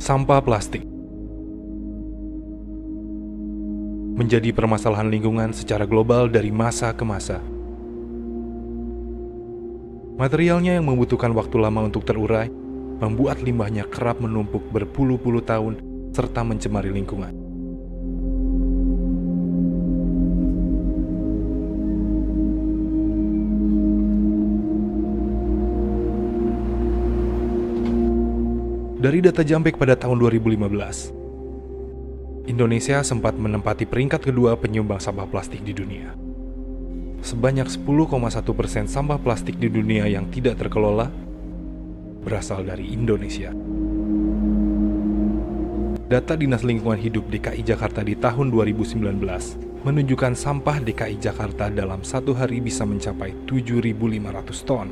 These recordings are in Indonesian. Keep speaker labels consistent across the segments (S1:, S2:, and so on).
S1: Sampah plastik menjadi permasalahan lingkungan secara global dari masa ke masa. Materialnya yang membutuhkan waktu lama untuk terurai, membuat limbahnya kerap menumpuk berpuluh-puluh tahun serta mencemari lingkungan. Dari data Jampek pada tahun 2015, Indonesia sempat menempati peringkat kedua penyumbang sampah plastik di dunia. Sebanyak 10,1% sampah plastik di dunia yang tidak terkelola berasal dari Indonesia. Data Dinas Lingkungan Hidup DKI Jakarta di tahun 2019 menunjukkan sampah DKI Jakarta dalam satu hari bisa mencapai 7.500 ton.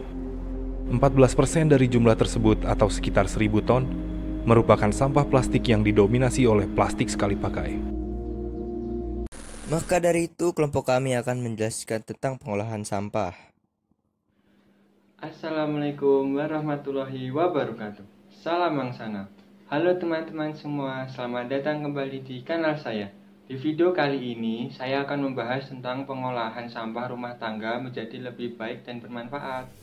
S1: 14% dari jumlah tersebut atau sekitar 1.000 ton merupakan sampah plastik yang didominasi oleh plastik sekali pakai.
S2: Maka dari itu, kelompok kami akan menjelaskan tentang pengolahan sampah.
S3: Assalamualaikum warahmatullahi wabarakatuh. Salam Mangsana. Halo teman-teman semua, selamat datang kembali di kanal saya. Di video kali ini, saya akan membahas tentang pengolahan sampah rumah tangga menjadi lebih baik dan bermanfaat.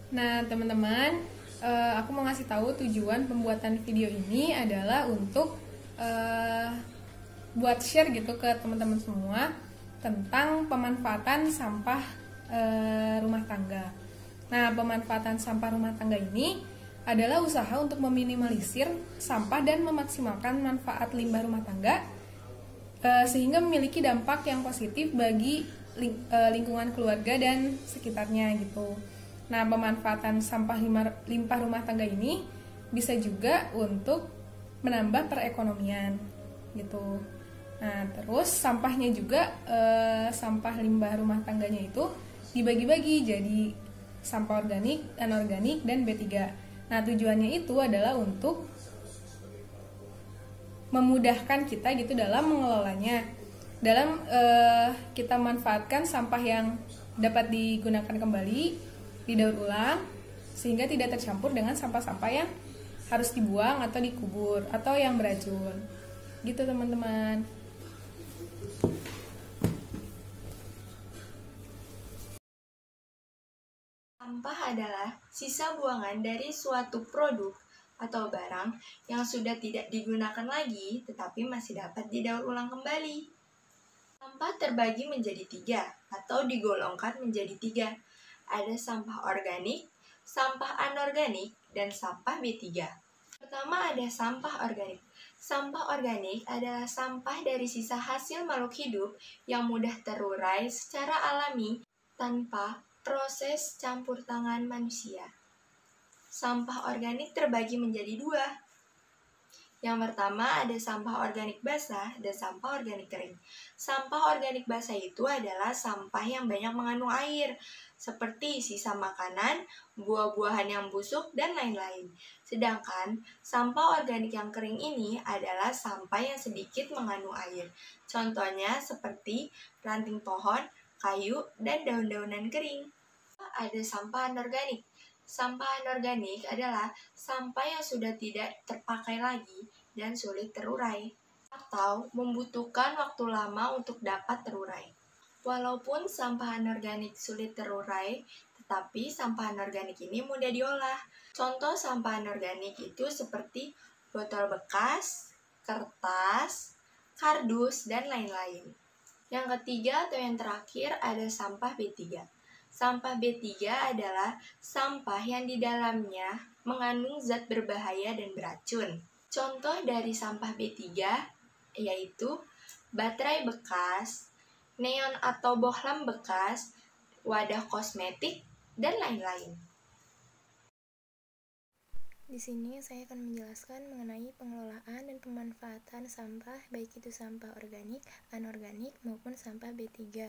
S4: Nah, teman-teman, aku mau ngasih tahu tujuan pembuatan video ini adalah untuk buat share gitu ke teman-teman semua tentang pemanfaatan sampah rumah tangga. Nah, pemanfaatan sampah rumah tangga ini adalah usaha untuk meminimalisir sampah dan memaksimalkan manfaat limbah rumah tangga sehingga memiliki dampak yang positif bagi lingkungan keluarga dan sekitarnya gitu. Nah, pemanfaatan sampah limbah rumah tangga ini bisa juga untuk menambah perekonomian gitu. Nah, terus sampahnya juga sampah limbah rumah tangganya itu dibagi-bagi jadi sampah organik, anorganik, dan B3. Nah, tujuannya itu adalah untuk memudahkan kita gitu dalam mengelolanya. Dalam kita manfaatkan sampah yang dapat digunakan kembali, didaur ulang, sehingga tidak tercampur dengan sampah-sampah yang harus dibuang atau dikubur atau yang beracun. Gitu teman-teman.
S5: Sampah adalah sisa buangan dari suatu produk atau barang yang sudah tidak digunakan lagi tetapi masih dapat didaur ulang kembali. Sampah terbagi menjadi 3 atau digolongkan menjadi 3. Ada sampah organik, sampah anorganik, dan sampah B3. Pertama ada sampah organik. Sampah organik adalah sampah dari sisa hasil makhluk hidup yang mudah terurai secara alami tanpa proses campur tangan manusia. Sampah organik terbagi menjadi 2. Yang pertama ada sampah organik basah dan sampah organik kering. Sampah organik basah itu adalah sampah yang banyak mengandung air, seperti sisa makanan, buah-buahan yang busuk, dan lain-lain. Sedangkan sampah organik yang kering ini adalah sampah yang sedikit mengandung air. Contohnya seperti ranting pohon, kayu, dan daun-daunan kering. Ada sampah anorganik. Sampah anorganik adalah sampah yang sudah tidak terpakai lagi dan sulit terurai, atau membutuhkan waktu lama untuk dapat terurai. Walaupun sampah anorganik sulit terurai, tetapi sampah anorganik ini mudah diolah. Contoh sampah anorganik itu seperti botol bekas, kertas, kardus, dan lain-lain. Yang ketiga atau yang terakhir ada sampah B3. Sampah B3 adalah sampah yang di dalamnya mengandung zat berbahaya dan beracun. Contoh dari sampah B3 yaitu baterai bekas, neon atau bohlam bekas, wadah kosmetik, dan lain-lain.
S6: Di sini saya akan menjelaskan mengenai pengelolaan dan pemanfaatan sampah, baik itu sampah organik, anorganik, maupun sampah B3.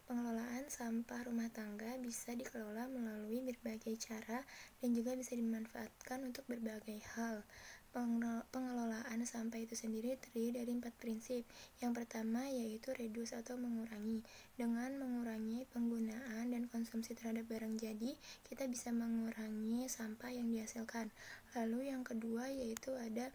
S6: Pengelolaan sampah rumah tangga bisa dikelola melalui berbagai cara dan juga bisa dimanfaatkan untuk berbagai hal. Pengelolaan sampah itu sendiri terdiri dari 4 prinsip. Yang pertama yaitu reduce atau mengurangi. Dengan mengurangi penggunaan dan konsumsi terhadap barang jadi, kita bisa mengurangi sampah yang dihasilkan. Lalu yang kedua yaitu ada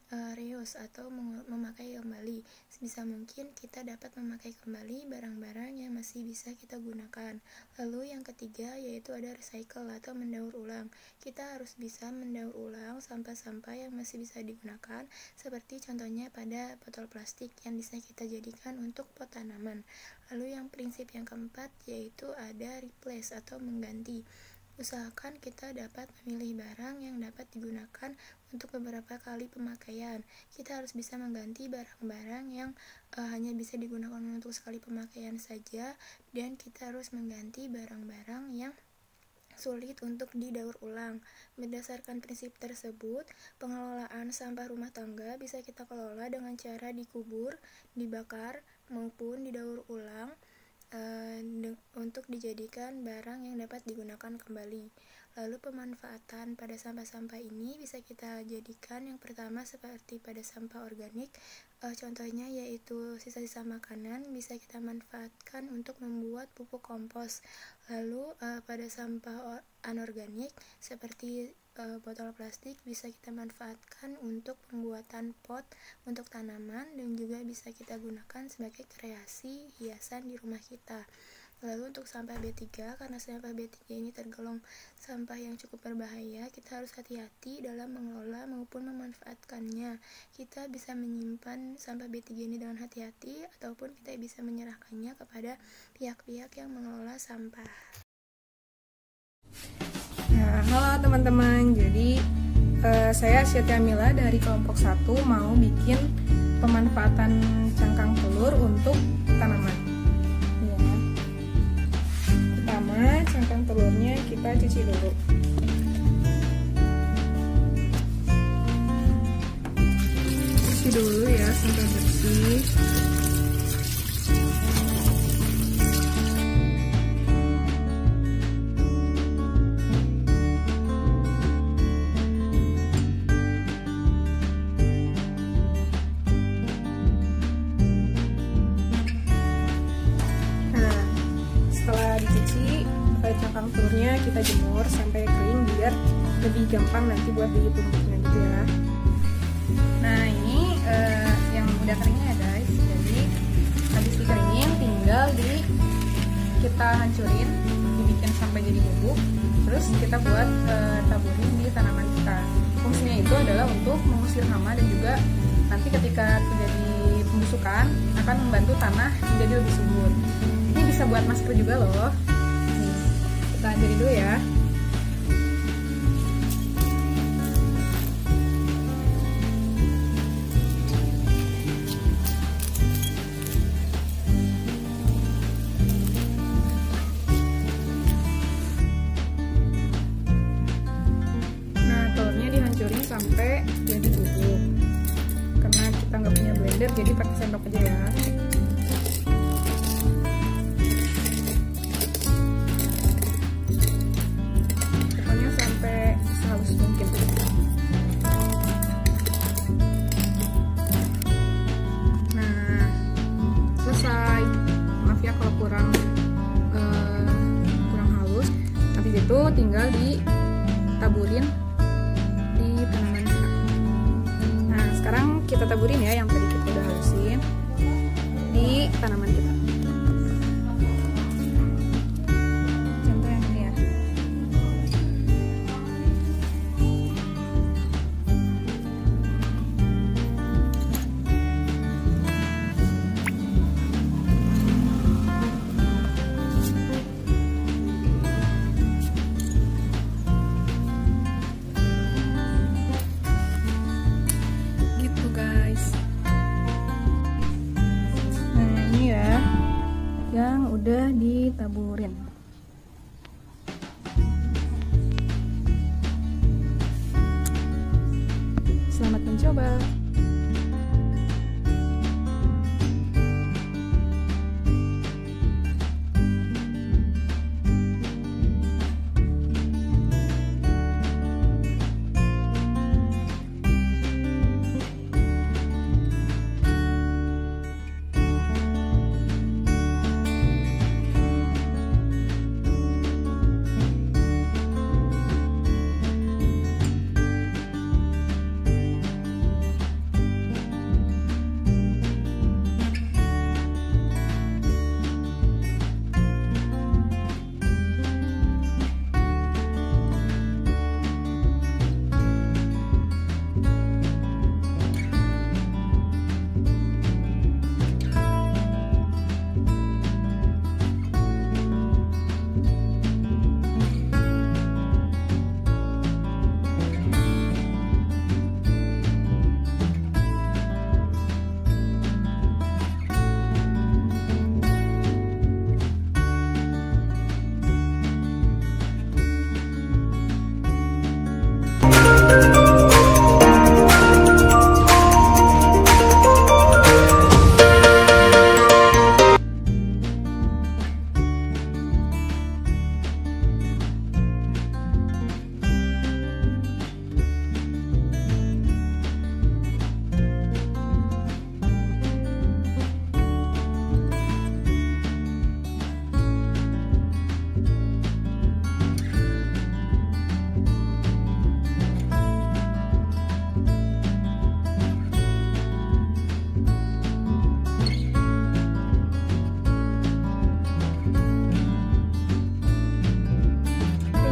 S6: reuse atau memakai kembali. Sebisa mungkin kita dapat memakai kembali barang-barang yang masih bisa kita gunakan. Lalu yang ketiga yaitu ada recycle atau mendaur ulang. Kita harus bisa mendaur ulang sampah-sampah yang masih bisa digunakan, seperti contohnya pada botol plastik yang bisa kita jadikan untuk pot tanaman. Lalu yang prinsip yang keempat yaitu ada replace atau mengganti. Usahakan kita dapat memilih barang yang dapat digunakan untuk beberapa kali pemakaian. Kita harus bisa mengganti barang-barang yang hanya bisa digunakan untuk sekali pemakaian saja, dan kita harus mengganti barang-barang yang sulit untuk didaur ulang. Berdasarkan prinsip tersebut, pengelolaan sampah rumah tangga bisa kita kelola dengan cara dikubur, dibakar, maupun didaur ulang untuk dijadikan barang yang dapat digunakan kembali. Lalu pemanfaatan pada sampah-sampah ini bisa kita jadikan yang pertama seperti pada sampah organik, contohnya yaitu sisa-sisa makanan bisa kita manfaatkan untuk membuat pupuk kompos. Lalu pada sampah anorganik seperti botol plastik bisa kita manfaatkan untuk pembuatan pot untuk tanaman, dan juga bisa kita gunakan sebagai kreasi hiasan di rumah kita. Lalu untuk sampah B3, karena sampah B3 ini tergolong sampah yang cukup berbahaya, kita harus hati-hati dalam mengelola maupun memanfaatkannya. Kita bisa menyimpan sampah B3 ini dengan hati-hati, ataupun kita bisa menyerahkannya kepada pihak-pihak yang mengelola sampah.
S4: Nah, halo teman-teman, jadi saya Syetia Mila dari kelompok 1 mau bikin pemanfaatan cangkang telur untuk tanaman. Ya. Pertama, cangkang telurnya kita cuci dulu. Cuci dulu ya sampai bersih. Cangkang telurnya kita jemur sampai kering biar lebih gampang nanti buat ditumbuknya gitu ya. Nah ini yang udah keringnya ya guys. Jadi habis dikeringin tinggal kita hancurin, dibikin sampai jadi bubuk. Terus kita buat taburin di tanaman kita. Fungsinya itu adalah untuk mengusir hama, dan juga nanti ketika terjadi pembusukan akan membantu tanah menjadi lebih subur. Ini bisa buat masker juga loh. Kita hancurin dulu ya. Nah, telurnya dihancurin sampai jadi bubuk. Karena kita nggak punya blender, jadi pakai sendok aja ya. Halus mungkin. Nah, selesai. Maaf ya kalau kurang halus. Habis itu tinggal ditaburin di tanaman kita. Nah, sekarang kita taburin ya yang tadi kita udah halusin di tanaman kita. Yang udah ditaburin. Selamat mencoba.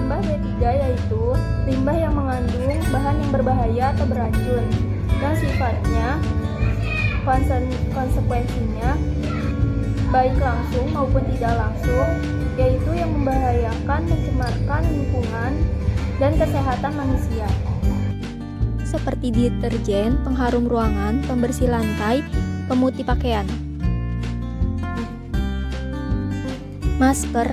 S7: Limbah B3 yaitu limbah yang mengandung bahan yang berbahaya atau beracun yang sifatnya konsekuensinya baik langsung maupun tidak langsung, yaitu yang membahayakan, mencemarkan lingkungan dan kesehatan manusia.
S8: Seperti deterjen, pengharum ruangan, pembersih lantai, pemutih pakaian. Masker,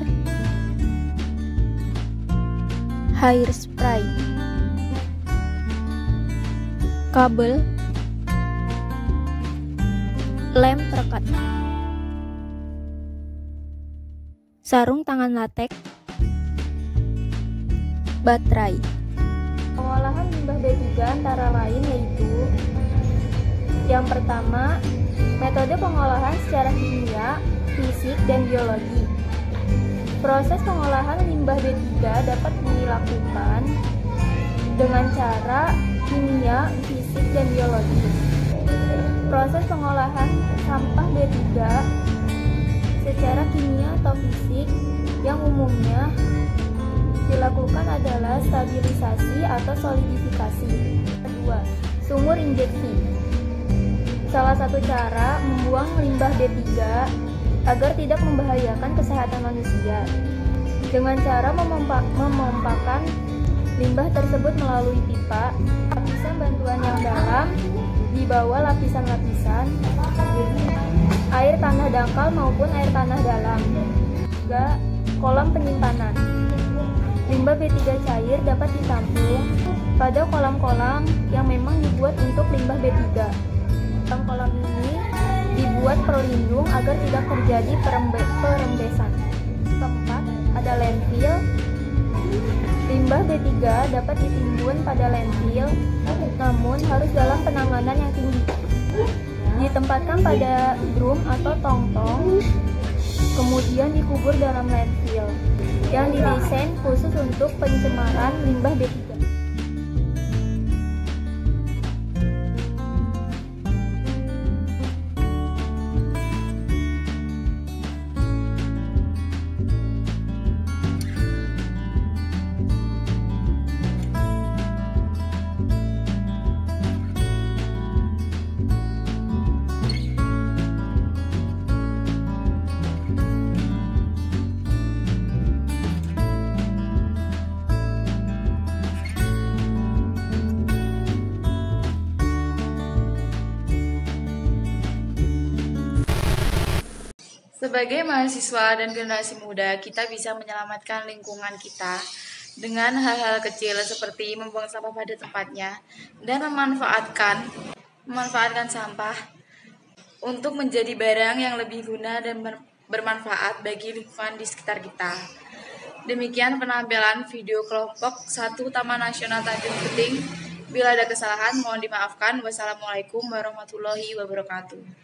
S8: hairspray, kabel, lem perekat, sarung tangan latex, baterai.
S7: Pengolahan limbah B3 antara lain yaitu yang pertama, metode pengolahan secara kimia, fisik, dan biologi. Proses pengolahan limbah B3 dapat dilakukan dengan cara kimia, fisik, dan biologi. Proses pengolahan sampah B3 secara kimia atau fisik yang umumnya dilakukan adalah stabilisasi atau solidifikasi. Kedua, sumur injeksi. Salah satu cara membuang limbah B3 agar tidak membahayakan kesehatan manusia dengan cara memompakan limbah tersebut melalui pipa. Lapisan bantuan yang dalam di bawah lapisan-lapisan air tanah dangkal maupun air tanah dalam. Juga kolam penyimpanan. Limbah B3 cair dapat ditampung pada kolam-kolam yang memang dibuat untuk limbah B3. Kolam ini dibuat pelindung agar tidak terjadi perembesan. Keempat, ada landfill. Limbah B3 dapat ditimbun pada landfill, namun harus dalam penanganan yang tinggi. Ditempatkan pada drum atau tong-tong, kemudian dikubur dalam landfill yang didesain khusus untuk pencemaran limbah B3.
S9: Sebagai mahasiswa dan generasi muda, kita bisa menyelamatkan lingkungan kita dengan hal-hal kecil seperti membuang sampah pada tempatnya dan memanfaatkan sampah untuk menjadi barang yang lebih guna dan bermanfaat bagi lingkungan di sekitar kita. Demikian penampilan video kelompok 1 Taman Nasional Tanjung Puting. Bila ada kesalahan, mohon dimaafkan. Wassalamualaikum warahmatullahi wabarakatuh.